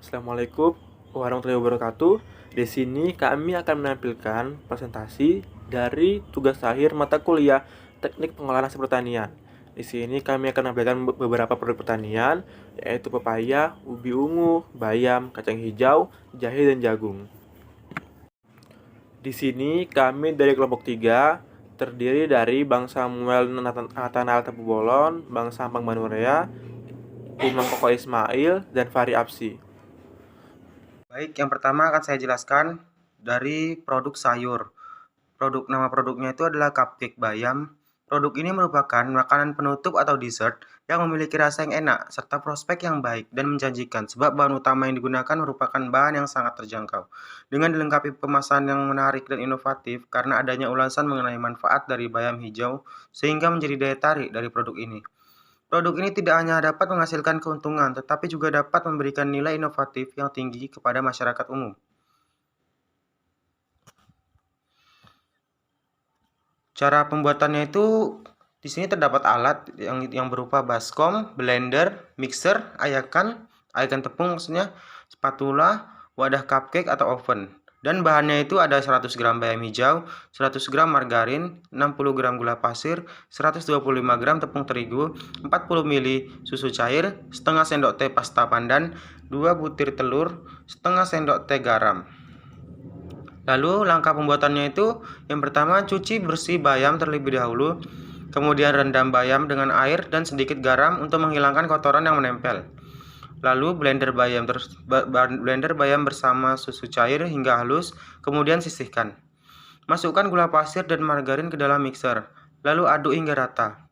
Assalamualaikum warahmatullahi wabarakatuh. Di sini kami akan menampilkan presentasi dari tugas akhir mata kuliah Teknik Pengolahan Hasil Pertanian. Di sini kami akan menampilkan beberapa produk pertanian, yaitu pepaya, ubi ungu, bayam, kacang hijau, jahe, dan jagung. Di sini kami dari kelompok 3 terdiri dari Bang Samuel Nathanael Tepubolon, Bang Sampang Manurea, Imam Koko Ismail, dan Fahri Apsi. Baik, yang pertama akan saya jelaskan dari produk sayur. Nama produknya itu adalah cupcake bayam. Produk ini merupakan makanan penutup atau dessert yang memiliki rasa yang enak serta prospek yang baik dan menjanjikan sebab bahan utama yang digunakan merupakan bahan yang sangat terjangkau. Dengan dilengkapi kemasan yang menarik dan inovatif karena adanya ulasan mengenai manfaat dari bayam hijau sehingga menjadi daya tarik dari produk ini. Produk ini tidak hanya dapat menghasilkan keuntungan, tetapi juga dapat memberikan nilai inovatif yang tinggi kepada masyarakat umum. Cara pembuatannya itu di sini terdapat alat yang berupa baskom, blender, mixer, ayakan tepung maksudnya, spatula, wadah cupcake atau oven. Dan bahannya itu ada 100 gram bayam hijau, 100 gram margarin, 60 gram gula pasir, 125 gram tepung terigu, 40 ml susu cair, setengah sendok teh pasta pandan, 2 butir telur, setengah sendok teh garam. Lalu langkah pembuatannya itu yang pertama cuci bersih bayam terlebih dahulu, kemudian rendam bayam dengan air dan sedikit garam untuk menghilangkan kotoran yang menempel. Lalu blender bayam bersama susu cair hingga halus, kemudian sisihkan. Masukkan gula pasir dan margarin ke dalam mixer, lalu aduk hingga rata.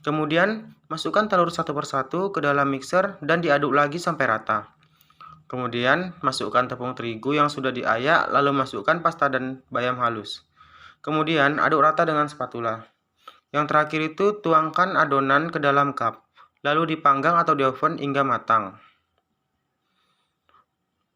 Kemudian masukkan telur satu persatu ke dalam mixer dan diaduk lagi sampai rata. Kemudian masukkan tepung terigu yang sudah diayak, lalu masukkan pasta dan bayam halus. Kemudian aduk rata dengan spatula. Yang terakhir itu tuangkan adonan ke dalam cup, lalu dipanggang atau di oven hingga matang.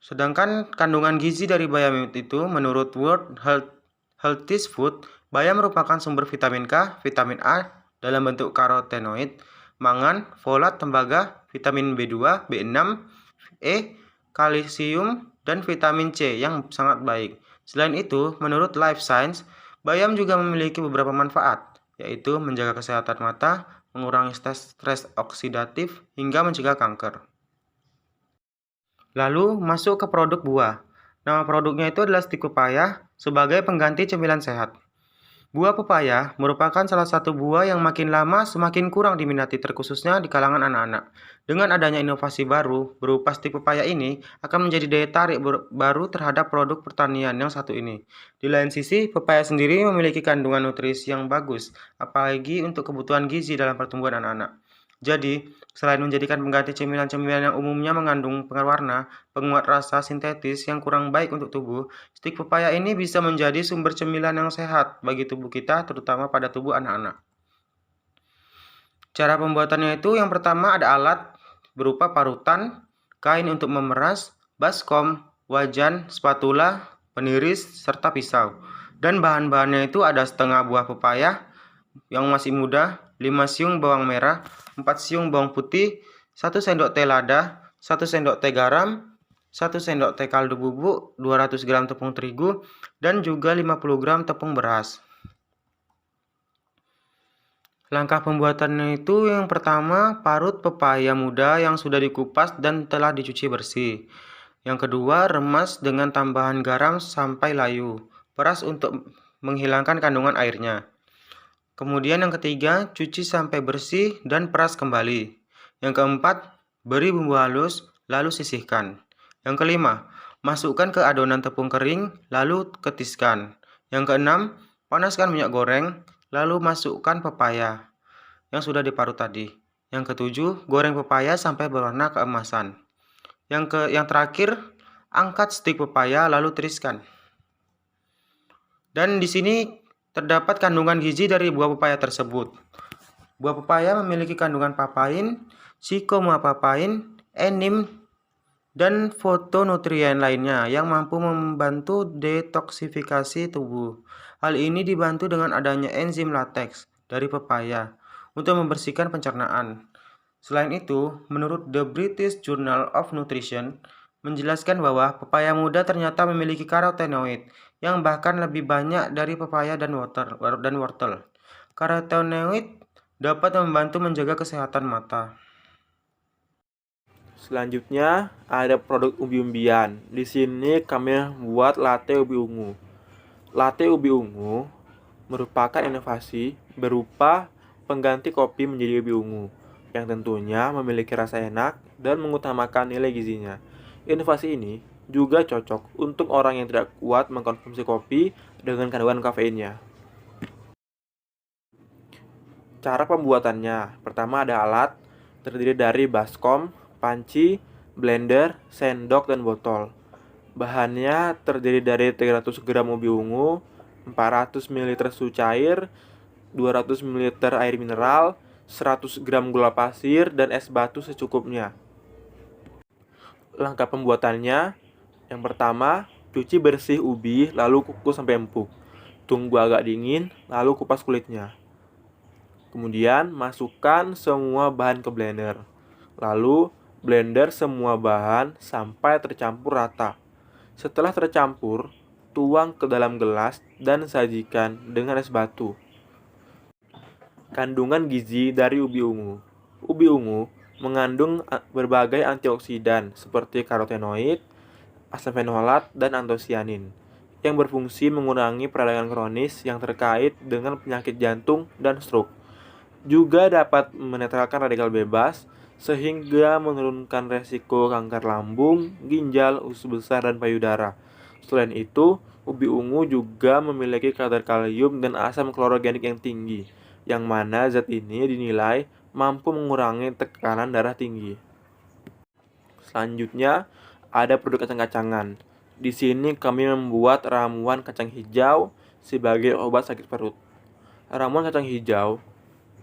Sedangkan kandungan gizi dari bayam itu menurut World Healthiest Food, bayam merupakan sumber vitamin K, vitamin A dalam bentuk karotenoid, mangan, folat, tembaga, vitamin B2, B6, E, kalsium, dan vitamin C yang sangat baik. Selain itu, menurut Life Science, bayam juga memiliki beberapa manfaat, yaitu menjaga kesehatan mata, mengurangi stres oksidatif, hingga mencegah kanker. Lalu masuk ke produk buah. Nama produknya itu adalah stik pepaya sebagai pengganti cemilan sehat. Buah pepaya merupakan salah satu buah yang makin lama semakin kurang diminati terkhususnya di kalangan anak-anak. Dengan adanya inovasi baru berupa stik pepaya ini akan menjadi daya tarik baru terhadap produk pertanian yang satu ini. Di lain sisi, pepaya sendiri memiliki kandungan nutrisi yang bagus, apalagi untuk kebutuhan gizi dalam pertumbuhan anak-anak. Jadi, selain menjadikan pengganti cemilan-cemilan yang umumnya mengandung pewarna, penguat rasa sintetis yang kurang baik untuk tubuh, stik pepaya ini bisa menjadi sumber cemilan yang sehat bagi tubuh kita, terutama pada tubuh anak-anak. Cara pembuatannya itu yang pertama ada alat berupa parutan, kain untuk memeras, baskom, wajan, spatula, peniris, serta pisau. Dan bahan-bahannya itu ada setengah buah pepaya yang masih muda, 5 siung bawang merah, 4 siung bawang putih, 1 sendok teh lada, 1 sendok teh garam, 1 sendok teh kaldu bubuk, 200 gram tepung terigu, dan juga 50 gram tepung beras. Langkah pembuatannya itu yang pertama, parut pepaya muda yang sudah dikupas dan telah dicuci bersih. Yang kedua, remas dengan tambahan garam sampai layu. Peras untuk menghilangkan kandungan airnya. Kemudian yang ketiga, cuci sampai bersih dan peras kembali. Yang keempat, beri bumbu halus, lalu sisihkan. Yang kelima, masukkan ke adonan tepung kering, lalu ketiskan. Yang keenam, panaskan minyak goreng, lalu masukkan pepaya yang sudah diparut tadi. Yang ketujuh, goreng pepaya sampai berwarna keemasan. Yang terakhir, angkat stik pepaya lalu tiriskan. Dan di sini terdapat kandungan gizi dari buah pepaya tersebut. Buah pepaya memiliki kandungan papain, psikomopapain, enim, dan fotonutrien lainnya yang mampu membantu detoksifikasi tubuh. Hal ini dibantu dengan adanya enzim latex dari pepaya untuk membersihkan pencernaan. Selain itu, menurut The British Journal of Nutrition, menjelaskan bahwa pepaya muda ternyata memiliki karotenoid yang bahkan lebih banyak dari pepaya dan wortel. Karotenoid dapat membantu menjaga kesehatan mata. Selanjutnya ada produk umbi-umbian. Di sini kami buat latte ubi ungu. Latte ubi ungu merupakan inovasi berupa pengganti kopi menjadi ubi ungu yang tentunya memiliki rasa enak dan mengutamakan nilai gizinya. Inovasi ini juga cocok untuk orang yang tidak kuat mengkonsumsi kopi dengan kandungan kafeinnya. Cara pembuatannya, pertama ada alat, terdiri dari baskom, panci, blender, sendok, dan botol. Bahannya terdiri dari 300 gram ubi ungu, 400 ml susu cair, 200 ml air mineral, 100 gram gula pasir, dan es batu secukupnya. Langkah pembuatannya, yang pertama, cuci bersih ubi, lalu kukus sampai empuk. Tunggu agak dingin, lalu kupas kulitnya. Kemudian, masukkan semua bahan ke blender. Lalu, blender semua bahan sampai tercampur rata. Setelah tercampur, tuang ke dalam gelas dan sajikan dengan es batu. Kandungan gizi dari ubi ungu. Ubi ungu mengandung berbagai antioksidan seperti karotenoid, asam fenolat, dan antosianin yang berfungsi mengurangi peradangan kronis yang terkait dengan penyakit jantung dan stroke. Juga dapat menetralkan radikal bebas sehingga menurunkan resiko kanker lambung, ginjal, usus besar, dan payudara. Selain itu, ubi ungu juga memiliki kadar kalium dan asam klorogenik yang tinggi, yang mana zat ini dinilai mampu mengurangi tekanan darah tinggi. Selanjutnya, ada produk kacang-kacangan. Di sini kami membuat ramuan kacang hijau sebagai obat sakit perut. Ramuan kacang hijau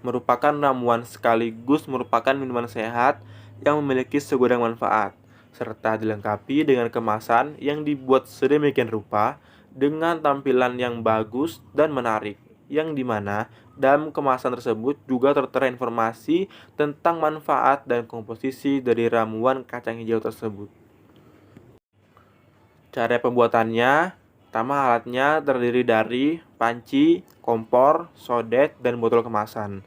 merupakan ramuan sekaligus merupakan minuman sehat yang memiliki segudang manfaat, serta dilengkapi dengan kemasan yang dibuat sedemikian rupa dengan tampilan yang bagus dan menarik, yang dimana dalam kemasan tersebut juga tertera informasi tentang manfaat dan komposisi dari ramuan kacang hijau tersebut. Cara pembuatannya, pertama alatnya terdiri dari panci, kompor, sodet, dan botol kemasan.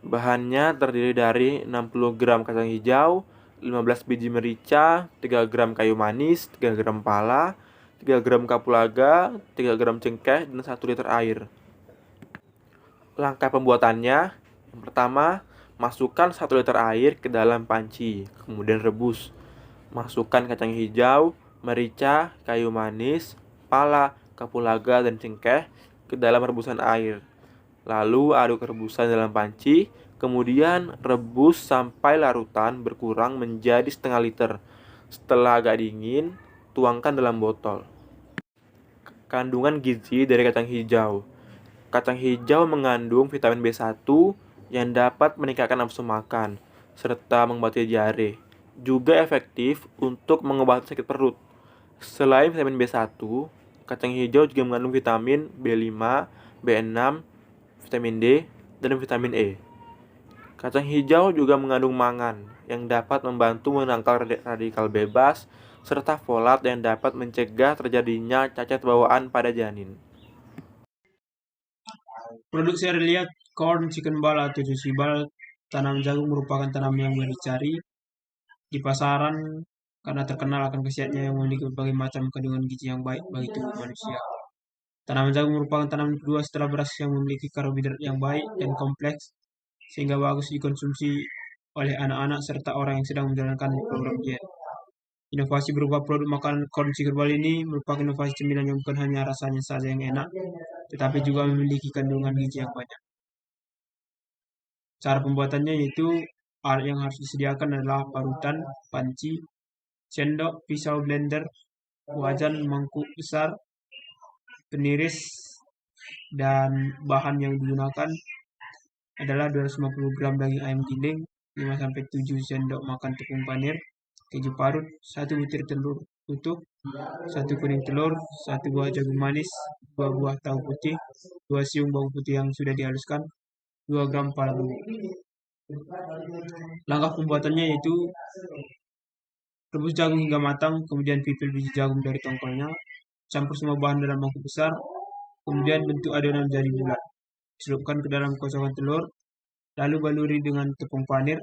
Bahannya terdiri dari 60 gram kacang hijau, 15 biji merica, 3 gram kayu manis, 3 gram pala, 3 gram kapulaga, 3 gram cengkeh, dan 1 liter air. Langkah pembuatannya, yang pertama, masukkan 1 liter air ke dalam panci, kemudian rebus. Masukkan kacang hijau, merica, kayu manis, pala, kapulaga, dan cengkeh ke dalam rebusan air. Lalu aduk rebusan dalam panci, kemudian rebus sampai larutan berkurang menjadi setengah liter. Setelah agak dingin, tuangkan dalam botol. Kandungan gizi dari kacang hijau. Kacang hijau mengandung vitamin B1 yang dapat meningkatkan nafsu makan, serta mengobati diare. Juga efektif untuk mengobati sakit perut. Selain vitamin B1, kacang hijau juga mengandung vitamin B5, B6, vitamin D, dan vitamin E. Kacang hijau juga mengandung mangan yang dapat membantu menangkal radikal bebas serta folat yang dapat mencegah terjadinya cacat bawaan pada janin. Produk serealia corn, chicken ball, atau sushi ball tanam jagung merupakan tanaman yang mudah dicari di pasaran karena terkenal akan khasiatnya yang memiliki berbagai macam kandungan gizi yang baik bagi tubuh manusia. Tanaman jagung merupakan tanaman kedua setelah beras yang memiliki karbohidrat yang baik dan kompleks, sehingga bagus dikonsumsi oleh anak-anak serta orang yang sedang menjalankan program diet. Inovasi berupa produk makanan corn chicken ball ini merupakan inovasi cemilan yang bukan hanya rasanya saja yang enak, tetapi juga memiliki kandungan gizi yang banyak. Cara pembuatannya yaitu alat yang harus disediakan adalah parutan, panci, sendok, pisau blender, wajan, mangkuk besar, peniris, dan bahan yang digunakan adalah 250 gram daging ayam giling, 5-7 sendok makan tepung panir, keju parut, 1 butir telur utuh, 1 kuning telur, 1 buah jagung manis, 2 buah tahu putih, 2 siung bawang putih yang sudah dihaluskan, 2 gram pala bumbu. Langkah pembuatannya yaitu Rebus jagung hingga matang, kemudian pipil biji jagung dari tongkolnya. Campur semua bahan dalam mangkuk besar, kemudian bentuk adonan jadi bulat. Celupkan ke dalam kocokkan telur, lalu baluri dengan tepung panir.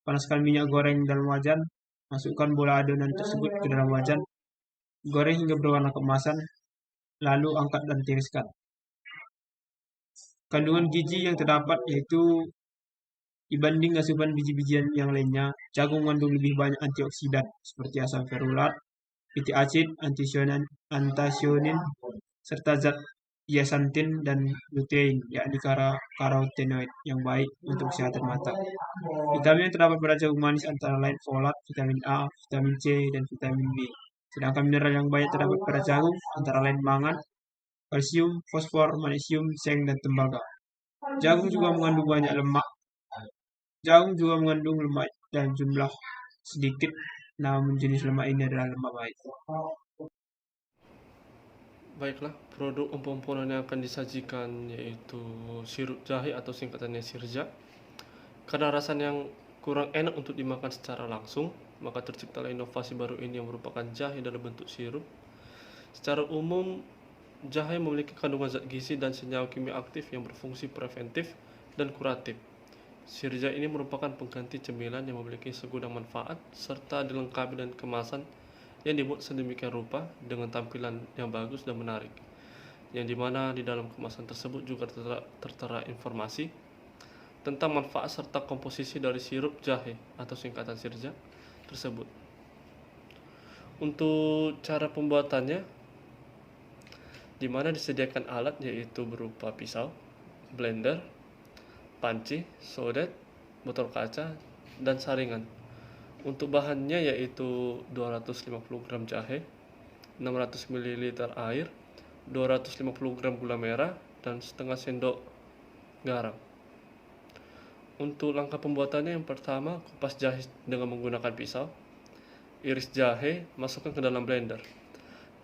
Panaskan minyak goreng dalam wajan, masukkan bola adonan tersebut ke dalam wajan. Goreng hingga berwarna keemasan, lalu angkat dan tiriskan. Kandungan gizi yang terdapat yaitu dibanding asupan biji-bijian yang lainnya, jagung mengandung lebih banyak antioksidan seperti asam ferulat, pitik acid, antasionin, serta zat zeaxanthin dan lutein, yakni karotenoid yang baik untuk kesehatan mata. Vitamin yang terdapat pada jagung manis antara lain folat, vitamin A, vitamin C, dan vitamin B. Sedangkan mineral yang banyak terdapat pada jagung antara lain mangan, kalsium, fosfor, magnesium, seng, dan tembaga. Jagung juga mengandung banyak lemak. Jagung juga mengandung lemak dalam jumlah sedikit, namun jenis lemak ini adalah lemak baik. Baiklah, produk komponen yang akan disajikan yaitu sirup jahe atau singkatannya sirja. Karena rasanya yang kurang enak untuk dimakan secara langsung, maka terciptalah inovasi baru ini yang merupakan jahe dalam bentuk sirup. Secara umum, jahe memiliki kandungan zat gizi dan senyawa kimia aktif yang berfungsi preventif dan kuratif. Sirja ini merupakan pengganti cemilan yang memiliki segudang manfaat serta dilengkapi dengan kemasan yang dibuat sedemikian rupa dengan tampilan yang bagus dan menarik, yang dimana di dalam kemasan tersebut juga tertera informasi tentang manfaat serta komposisi dari sirup jahe atau singkatan sirja tersebut. Untuk cara pembuatannya, dimana disediakan alat yaitu berupa pisau, blender, panci, sodet, botol kaca, dan saringan. Untuk bahannya yaitu 250 gram jahe, 600 ml air, 250 gram gula merah, dan setengah sendok garam. Untuk langkah pembuatannya, yang pertama, kupas jahe dengan menggunakan pisau. Iris jahe, masukkan ke dalam blender.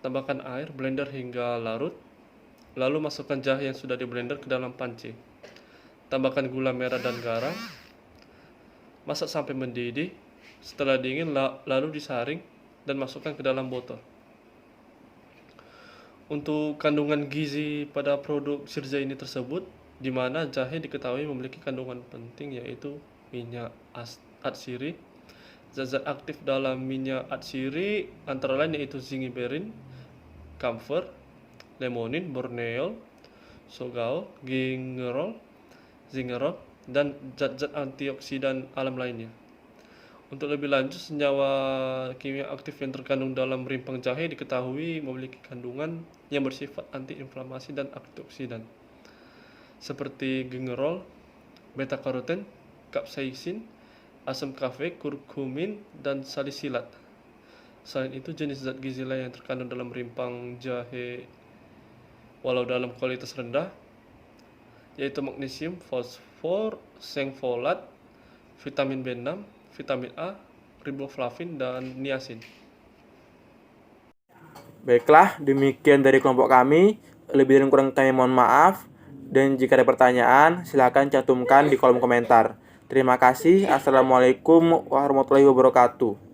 Tambahkan air, blender hingga larut. Lalu masukkan jahe yang sudah di blender ke dalam panci. Tambahkan gula merah dan garam. Masak sampai mendidih. Setelah dingin, lalu disaring dan masukkan ke dalam botol. Untuk kandungan gizi pada produk sirja ini tersebut, di mana jahe diketahui memiliki kandungan penting yaitu minyak atsiri. Zat-zat aktif dalam minyak atsiri antara lain yaitu zingiberin, camphor, lemonin, borneol, sogao, gingerol, dan zat-zat antioksidan alam lainnya. Untuk lebih lanjut, senyawa kimia aktif yang terkandung dalam rimpang jahe diketahui memiliki kandungan yang bersifat antiinflamasi dan antioksidan, seperti gingerol, beta-karoten, kapsaisin, asam kafeik, kurkumin, dan salisilat. Selain itu, jenis zat gizi lain yang terkandung dalam rimpang jahe walau dalam kualitas rendah yaitu magnesium, fosfor, seng folat, vitamin B6, vitamin A, riboflavin, dan niacin. Baiklah, demikian dari kelompok kami. Lebih dan kurang kami mohon maaf. Dan jika ada pertanyaan, silakan cantumkan di kolom komentar. Terima kasih. Assalamualaikum warahmatullahi wabarakatuh.